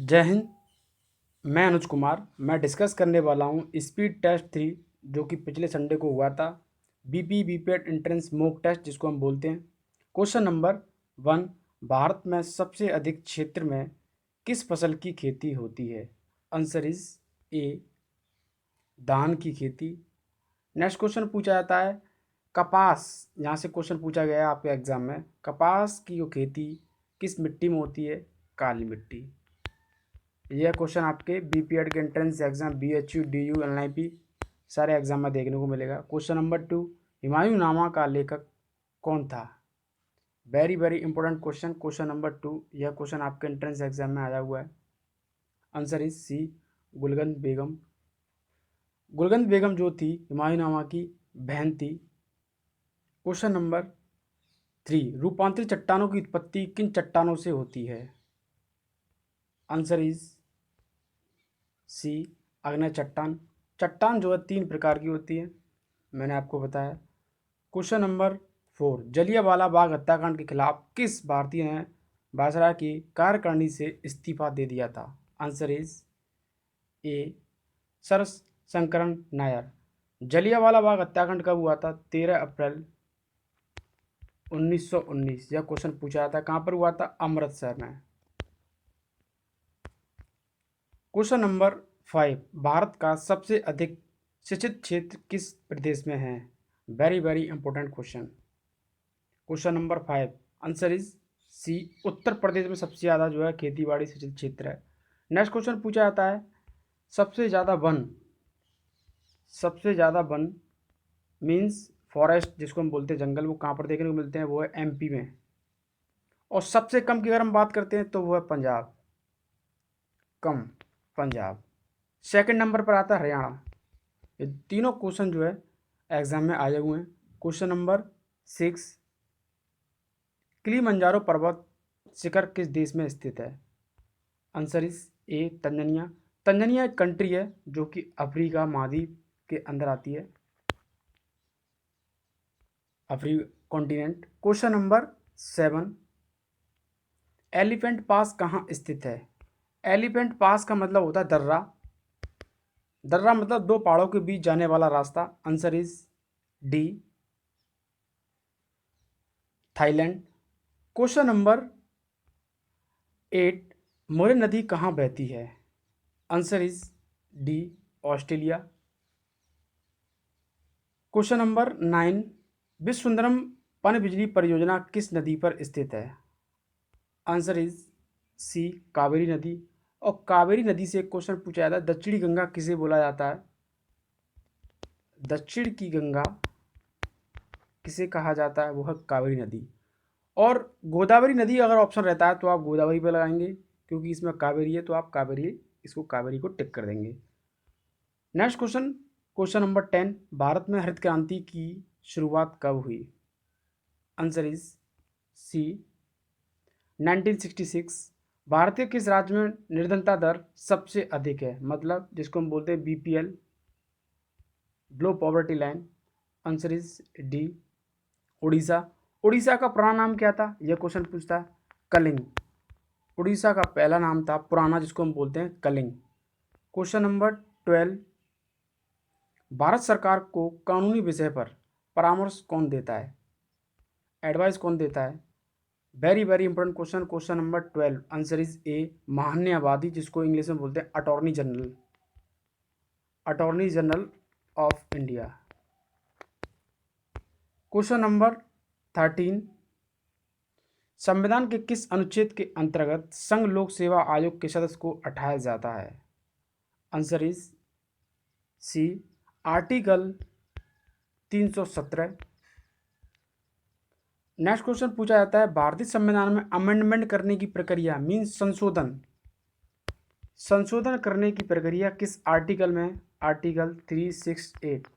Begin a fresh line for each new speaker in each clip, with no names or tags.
जय हिंद। मैं अनुज कुमार। मैं डिस्कस करने वाला हूँ स्पीड टेस्ट 3 जो कि पिछले संडे को हुआ था। बीपीएड एंट्रेंस मॉक टेस्ट जिसको हम बोलते हैं। क्वेश्चन नंबर 1, भारत में सबसे अधिक क्षेत्र में किस फसल की खेती होती है? आंसर इज ए, धान की खेती। नेक्स्ट क्वेश्चन पूछा जाता है कपास। यहाँ से क्वेश्चन पूछा गया है आपके एग्जाम में, कपास की जो खेती किस मिट्टी में होती है? काली मिट्टी। यह क्वेश्चन आपके बीपीएड के entrance exam BHU DU NIP सारे एग्जाम में देखने को मिलेगा। क्वेश्चन नंबर 2, हुमायूंनामा का लेखक कौन था? Very very important question. Question number 2, यह क्वेश्चन आपके एंट्रेंस एग्जाम में आया हुआ है। आंसर इज सी, गुलगंद बेगम। गुलगंद बेगम जो थी हुमायूंनामा की बहन थी। क्वेश्चन नंबर 3, रूपांतरित चट्टानों की उत्पत्ति किन चट्टानों से होती है? आंसर इज सी, आग्नेय चट्टान। चट्टान जो है 3 प्रकार की होती है, मैंने आपको बताया। क्वेश्चन नंबर 4, जलियांवाला बाग हत्याकांड के खिलाफ किस भारतीय ने वायसराय की कार्यकारिणी से इस्तीफा दे दिया था? Answer is A, sir Sankaran Nair. Jallianwala Bagh हत्याकांड कब हुआ था? 13 अप्रैल 1919। यह क्वेश्चन पूछा जाता है कहाँ पर हुआ था? अमृतसर में। क्वेश्चन नंबर 5, भारत का सबसे अधिक शिक्षित क्षेत्र किस प्रदेश में है? Very very important question. Question number 5, answer is C, Uttar Pradesh में सबसे ज़्यादा जो है खेती बाड़ी शिक्षित क्षेत्र है। नेक्स्ट क्वेश्चन पूछा जाता है सबसे ज़्यादा वन मीन्स फॉरेस्ट जिसको हम बोलते हैं जंगल, वो कहाँ पर देखने को मिलते हैं? वो है एमपी में। और सबसे कम की अगर हम बात करते हैं तो वो है पंजाब, कम पंजाब। सेकंड नंबर पर आता है हरियाणा। ये तीनों क्वेश्चन जो है एग्जाम में आए हुए हैं। क्वेश्चन नंबर 6, किलिमंजारो पर्वत शिखर किस देश में स्थित है? Answer is A, Tanzania. Tanzania एक कंट्री है जो कि अफ्रीका महाद्वीप के अंदर आती है, Africa continent. Question number 7, elephant pass कहाँ स्थित है? एलिफेंट पास का मतलब होता है दर्रा। दर्रा मतलब 2 पहाड़ों के बीच जाने वाला रास्ता। Answer is D, Thailand. Question number 8, मोरे नदी कहाँ बहती है? Answer is D, Australia. Question number 9, विश्व सुंदरम पनबिजली परियोजना किस नदी पर स्थित है? आंसर इज सी, कावेरी नदी। और कावेरी नदी से एक क्वेश्चन पूछा जाता है दक्षिणी गंगा किसे बोला जाता है? दक्षिण की गंगा किसे कहा जाता है? वो है कावेरी नदी। और गोदावरी नदी अगर ऑप्शन रहता है तो आप गोदावरी पे लगाएंगे, क्योंकि इसमें कावेरी है तो आप कावेरी, इसको कावेरी को टिक कर देंगे। Next question, question number 10, Bharat में हरित क्रांति की शुरुआत कब हुई? Answer is C, 1966। भारतीय किस राज्य में निर्धनता दर सबसे अधिक है? मतलब जिसको हम बोलते हैं BPL, below poverty line. Answer is D, Orissa. Orissa का पुराना नाम क्या था? यह क्वेश्चन पूछता है। कलिंग। उड़ीसा का पहला नाम था पुराना जिसको हम बोलते हैं कलिंग। क्वेश्चन नंबर 12, भारत सरकार को कानूनी विषय पर परामर्श कौन देता है? एडवाइस कौन देता है? Very very important question. Question number 12, answer is A, महान्यायवादी जिसको इंग्लिश में बोलते हैं attorney general, attorney general of India. Question number 13, संविधान के किस अनुच्छेद के अंतर्गत संघ लोक सेवा आयोग के सदस्य को हटाया जाता है? Answer is C, article 317। Next question पूछा जाता है भारतीय संविधान में अमेंडमेंट करने की प्रक्रिया मीन्स संशोधन करने की प्रक्रिया किस आर्टिकल में? आर्टिकल 368,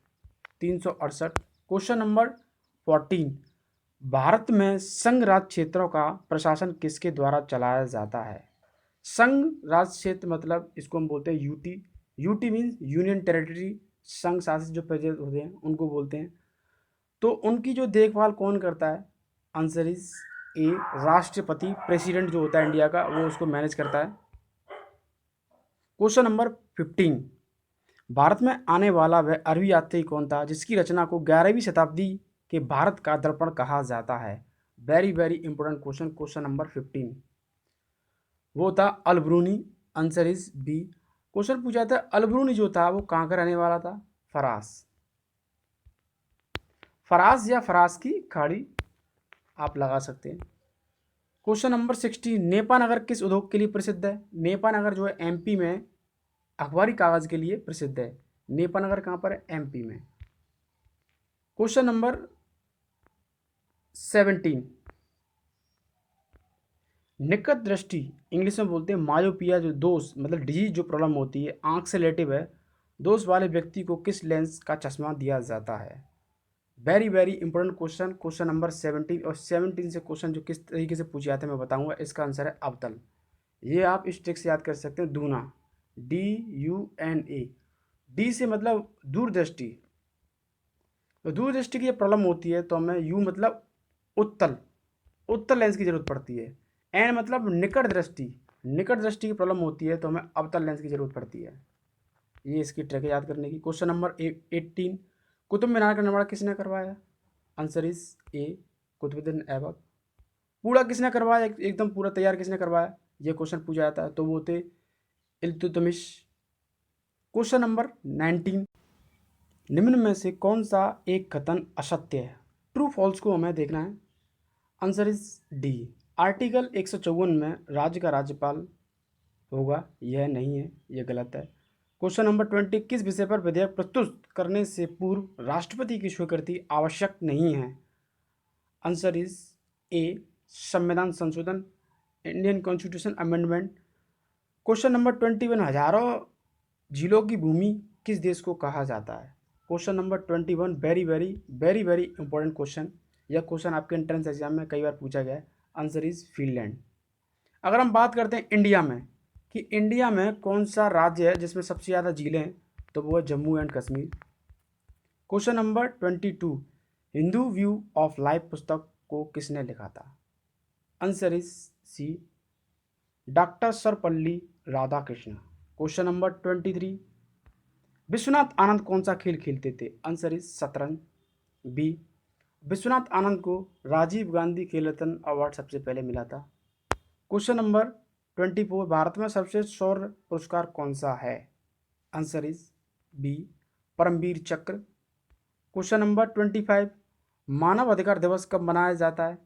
368। क्वेश्चन नंबर 14, भारत में संघ राज्य क्षेत्रों का प्रशासन किसके द्वारा चलाया जाता है? संघ राज्य क्षेत्र मतलब इसको हम बोलते हैं UT. UT means union territory. संघ शासित जो प्रदेश होते हैं उनको बोलते हैं। तो उनकी जो देखभाल कौन करता है? आंसर इज ए, राष्ट्रपति, प्रेसिडेंट जो होता है इंडिया का वो उसको मैनेज करता है। क्वेश्चन नंबर 15, भारत में आने वाला वह अरबी यात्री कौन था जिसकी रचना को 11वीं शताब्दी के भारत का दर्पण कहा जाता है? Very very important question, question number 15। वो था Alberuni. Answer is B. Question पूछा था अलब्रूनी जो था वो कहाँ का रहने वाला था? फरास। फरास या फरास की खाड़ी आप लगा सकते हैं। क्वेश्चन नंबर 16, नेपा नगर किस उद्योग के लिए प्रसिद्ध है? नेपा नगर जो है एमपी में अखबारी कागज के लिए प्रसिद्ध है। नेपा नगर कहाँ पर है? एमपी में। क्वेश्चन नंबर 17, निकट दृष्टि इंग्लिश में बोलते हैं मायोपिया, जो दोष मतलब डिजीज जो प्रॉब्लम होती है आंख से रिलेटिव है, दोष वाले व्यक्ति को किस लेंस का चश्मा दिया जाता है? Very very important question, question number 17। और 17 से क्वेश्चन जो किस तरीके से पूछे जाते हैं मैं बताऊंगा। इसका आंसर है अवतल। ये आप इस ट्रिक से याद कर सकते हैं, दूना, DUNA। डी से मतलब दूरदृष्टि, तो दूरदृष्टि की जब प्रॉब्लम होती है तो हमें यू मतलब उत्तल, उत्तल लेंस की जरूरत पड़ती है। एन मतलब निकट दृष्टि, निकट दृष्टि की प्रॉब्लम होती है तो हमें अवतल लेंस की जरूरत पड़ती है। ये इसकी ट्रिक है याद करने की। क्वेश्चन नंबर 18, कुतुब मीनार का निर्माण किसने करवाया? Answer is A, Qutubuddin Aibak. पूरा किसने करवाया, एकदम पूरा तैयार किसने करवाया? ये क्वेश्चन पूछा जाता है तो वो थे इल्तुतमिश। क्वेश्चन नंबर 19, निम्न में से कौन सा एक कथन असत्य है? ट्रू फॉल्स को हमें देखना है। आंसर इज डी, आर्टिकल 154 में राज्य का राज्यपाल होगा, यह नहीं है, यह गलत है। क्वेश्चन नंबर 20, किस विषय पर विधेयक प्रस्तुत करने से पूर्व राष्ट्रपति की स्वीकृति आवश्यक नहीं है? आंसर इज ए, संविधान संशोधन, Indian constitution amendment. Question number 21, हजारों झीलों की भूमि किस देश को कहा जाता है? Question number 21, very very very very important question. यह क्वेश्चन आपके एंट्रेंस एग्जाम में कई बार पूछा गया है। Answer is Finland. अगर हम बात करते हैं इंडिया में कि इंडिया में कौन सा राज्य है जिसमें सबसे ज़्यादा झीलें हैं, तो वो है Jammu and Kashmir. Question number 22, Hindu view of life पुस्तक को किसने लिखा था? Answer is C, doctor Sarvepalli Radhakrishnan. Question number 23, Viswanathan Anand कौन सा खेल खेलते थे? आंसर इज शतरंज। बी, विश्वनाथ आनंद को राजीव गांधी खेल रत्न अवार्ड सबसे पहले मिला था। क्वेश्चन नंबर 24, भारत में सर्वश्रेष्ठ शौर्य पुरस्कार कौन सा है? आंसर इज बी, परमवीर चक्र। क्वेश्चन नंबर 25, मानव अधिकार दिवस कब मनाया जाता है?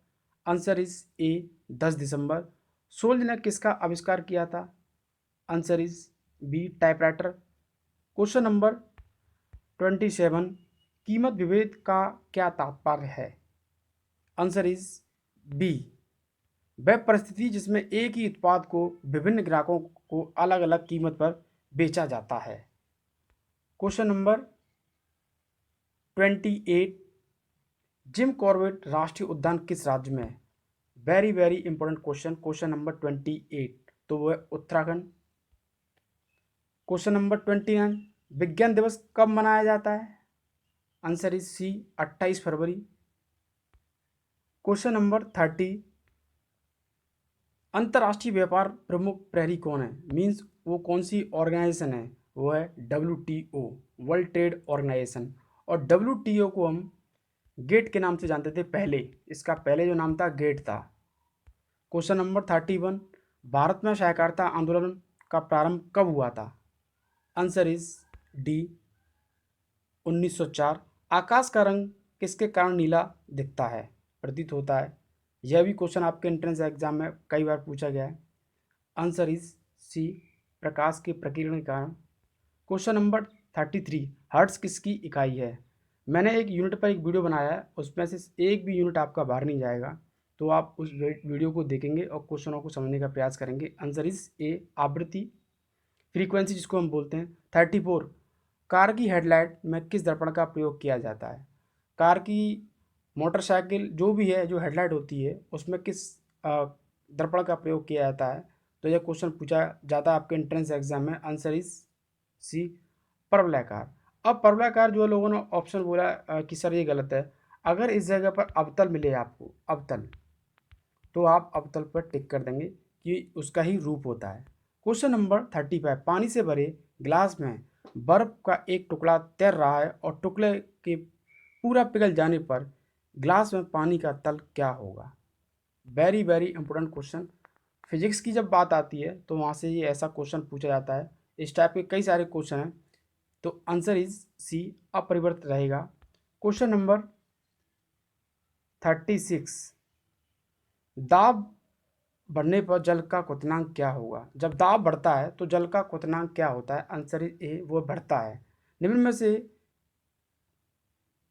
आंसर इज ए, 10 दिसंबर। सोल्ज ने किसका आविष्कार किया था? Answer is B, typewriter. Question number 27, कीमत विभेद का क्या तात्पर्य है? आंसर इज बी, वह परिस्थिति जिसमें एक ही उत्पाद को विभिन्न ग्राहकों को अलग अलग कीमत पर बेचा जाता है। क्वेश्चन नंबर 28, जिम कॉर्बेट राष्ट्रीय उद्यान किस राज्य में है? Very very important question, question number 28, तो वो है उत्तराखंड। क्वेश्चन नंबर 29, विज्ञान दिवस कब मनाया जाता है? आंसर इज सी, 28 फरवरी। क्वेश्चन नंबर 30, अंतर्राष्ट्रीय व्यापार प्रमुख प्रहरी कौन है? मीन्स वो कौन सी ऑर्गेनाइजेशन है? वो है WTO, वर्ल्ड ट्रेड ऑर्गेनाइजेशन। और WTO को हम गेट के नाम से जानते थे पहले, इसका पहले जो नाम था गेट था। क्वेश्चन नंबर 31, भारत में सहकारिता आंदोलन का प्रारंभ कब हुआ था? Answer is D, 1904। आकाश का रंग किसके कारण नीला दिखता है, प्रतीत होता है? यह भी क्वेश्चन आपके एंट्रेंस एग्जाम में कई बार पूछा गया है। आंसर इज सी, प्रकाश के प्रकीर्णन के कारण। क्वेश्चन नंबर 33, हर्ट्ज किसकी इकाई है? मैंने एक यूनिट पर एक वीडियो बनाया है, उसमें से एक भी यूनिट आपका बाहर नहीं जाएगा, तो आप उस वीडियो को देखेंगे और क्वेश्चनों को समझने का प्रयास करेंगे। आंसर इज ए, आवृत्ति, फ्रीक्वेंसी जिसको हम बोलते हैं। 34, कार की हेडलाइट में किस दर्पण का प्रयोग किया जाता है? कार की, मोटरसाइकिल जो भी है, जो हेडलाइट होती है उसमें किस दर्पण का प्रयोग किया जाता है? तो यह क्वेश्चन पूछा जाता है आपके एंट्रेंस एग्जाम में। आंसर इज सी, परवलयाकार। अब परवलयाकार जो लोगों ने ऑप्शन बोला कि सर ये गलत है, अगर इस जगह पर अवतल मिले आपको, अवतल, तो आप अवतल पर टिक कर देंगे कि उसका ही रूप होता है। क्वेश्चन नंबर 35, पानी से भरे गिलास में बर्फ का एक टुकड़ा तैर रहा है और टुकड़े के पूरा पिघल जाने पर गिलास में पानी का तल क्या होगा। Very very important question. Physics की जब बात आती है तो वहाँ से ये ऐसा क्वेश्चन पूछा जाता है। इस टाइप के कई सारे क्वेश्चन हैं, तो आंसर इज सी, अपरिवर्तित रहेगा। क्वेश्चन नंबर 36, दाब बढ़ने पर जल का क्वथनांक क्या होगा। जब दाब बढ़ता है तो जल का क्वथनांक क्या होता है। आंसर इज ए, वो बढ़ता है। निम्न में से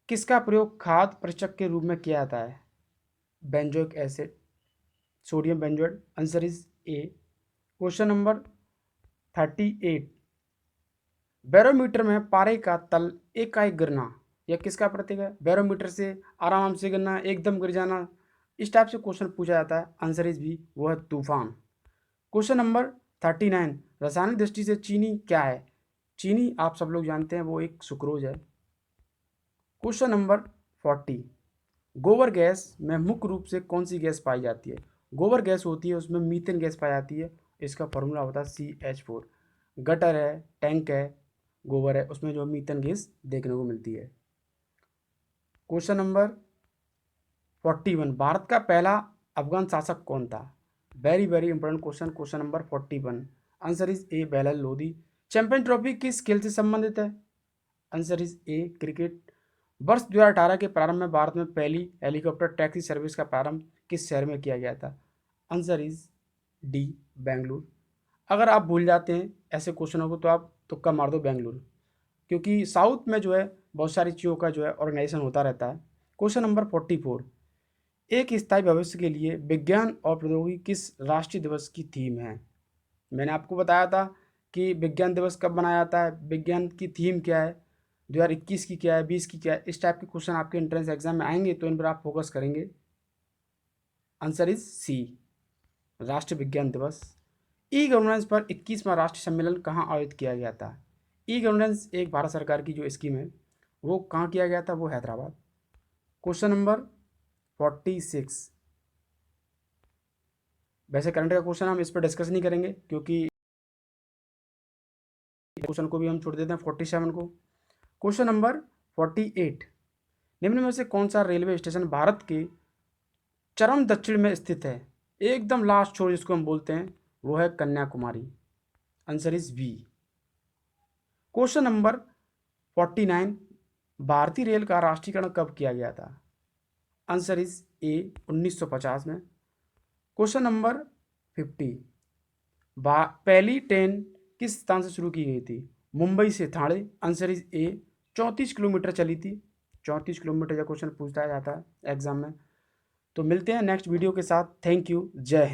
किसका प्रयोग खाद्य परीक्षक के रूप में किया जाता है। Benzoic acid, sodium benzoate. Answer is A. Question number 38, barometer में पारे का तल एकाएक गिरना, यह किसका प्रतीक है। बैरोमीटर से आराम से गिरना, एकदम गिर जाना, इस टाइप से क्वेश्चन पूछा जाता है। आंसर इज बी, वो है तूफान। क्वेश्चन नंबर 39, रासायनिक दृष्टि से चीनी क्या है। चीनी आप सब लोग जानते हैं, वो एक सुक्रोज है। क्वेश्चन नंबर 40, गोबर गैस में मुख्य रूप से कौन सी गैस पाई जाती है। गोबर गैस होती है, उसमें मीथेन गैस पाई जाती है। इसका फॉर्मूला होता है CH4। गटर है, टैंक है, गोबर है, उसमें जो मीथेन गैस देखने को मिलती है। क्वेश्चन नंबर 41, भारत का पहला अफगान शासक कौन था। Very very important question. Question number 41, answer is A, Bahlul Lodi. Champion trophy किस खेल से संबंधित है। Answer is A, cricket. वर्ष 2018 के प्रारंभ में भारत में पहली हेलीकॉप्टर टैक्सी सर्विस का प्रारंभ किस शहर में किया गया था। Answer is D, Bengaluru. अगर आप भूल जाते हैं ऐसे क्वेश्चनों को तो आप तुक्का मार दो बेंगलुरु, क्योंकि साउथ में जो है बहुत सारी चीज़ों का जो है ऑर्गेनाइजेशन होता रहता है। क्वेश्चन नंबर 44, एक स्थायी भविष्य के लिए विज्ञान और प्रौद्योगिकी किस राष्ट्रीय दिवस की थीम है। मैंने आपको बताया था कि विज्ञान दिवस कब मनाया जाता है, विज्ञान की थीम क्या है, 2021 की क्या है, 20 की क्या है। इस टाइप के क्वेश्चन आपके एंट्रेंस एग्जाम में आएंगे तो इन पर आप फोकस करेंगे। आंसर इज सी, राष्ट्रीय विज्ञान दिवस। ई गवर्नेंस पर 21वां राष्ट्रीय सम्मेलन कहाँ आयोजित किया गया था। ई गवर्नेंस एक भारत सरकार की जो स्कीम है, वो कहाँ किया गया था, वो हैदराबाद। क्वेश्चन नंबर 46, वैसे करंट का क्वेश्चन हम इस पर डिस्कस नहीं करेंगे क्योंकि क्वेश्चन को भी हम छोड़ देते हैं 47 को। क्वेश्चन नंबर 48, निम्न में से कौन सा रेलवे स्टेशन भारत के चरम दक्षिण में स्थित है। एकदम लास्ट छोर जिसको हम बोलते हैं, वो है Kanyakumari. Answer is B. Question number 49, भारतीय रेल का राष्ट्रीयकरण कब किया गया था। आंसर इज ए, 1950 में। क्वेश्चन नंबर 50, पहली ट्रेन किस स्थान से शुरू की गई थी। मुंबई से Thane. Answer is A, 34 kilometre चली थी। 34 किलोमीटर का क्वेश्चन पूछता जाता है एग्जाम में। तो मिलते हैं नेक्स्ट वीडियो के साथ। थैंक यू, जय हिंद।